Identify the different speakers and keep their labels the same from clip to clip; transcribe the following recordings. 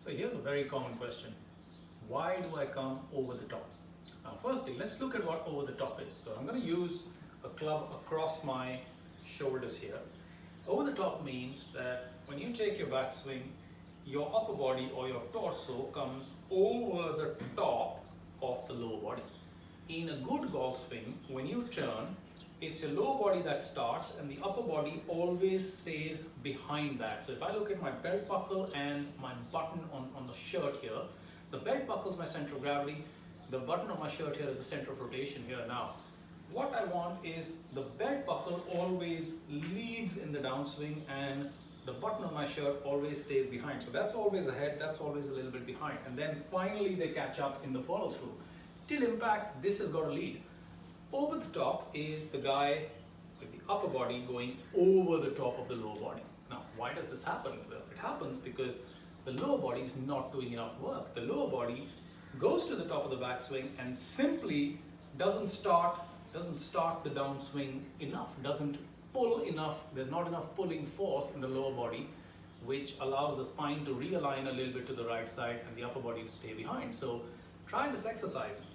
Speaker 1: So here's a very common question. Why do I come over the top? Now firstly, let's look at what over the top is. So I'm going to use a club across my shoulders here. Over the top means that when you take your backswing, your upper body or your torso comes over the top of the lower body. In a good golf swing, when you turn, it's your lower body that starts and the upper body always stays behind that. So if I look at my belt buckle and my button on the shirt here, the belt buckle is my center of gravity, the button on my shirt here is the center of rotation here. Now, what I want is the belt buckle always leads in the downswing and the button on my shirt always stays behind. So that's always ahead, that's always a little bit behind. And then finally they catch up in the follow through. Till impact, this has got a lead. Over the top is the guy with the upper body going over the top of the lower body. Now, why does this happen? Well, it happens because the lower body is not doing enough work. The lower body goes to the top of the backswing and simply doesn't start the downswing enough, doesn't pull enough, there's not enough pulling force in the lower body which allows the spine to realign a little bit to the right side and the upper body to stay behind. So try this exercise.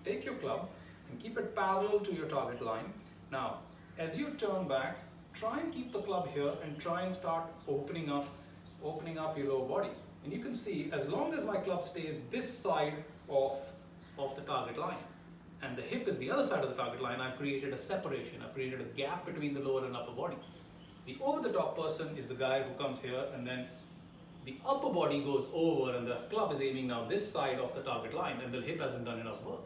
Speaker 1: Take your club and keep it parallel to your target line. Now, as you turn back, try and keep the club here and try and start opening up your lower body. And you can see, as long as my club stays this side of the target line, and the hip is the other side of the target line, I've created a separation, I've created a gap between the lower and upper body. The over the top person is the guy who comes here and then the upper body goes over and the club is aiming now this side of the target line and the hip hasn't done enough work.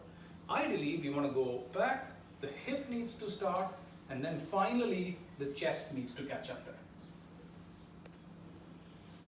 Speaker 1: Ideally, we want to go back, the hip needs to start, and then finally the chest needs to catch up there.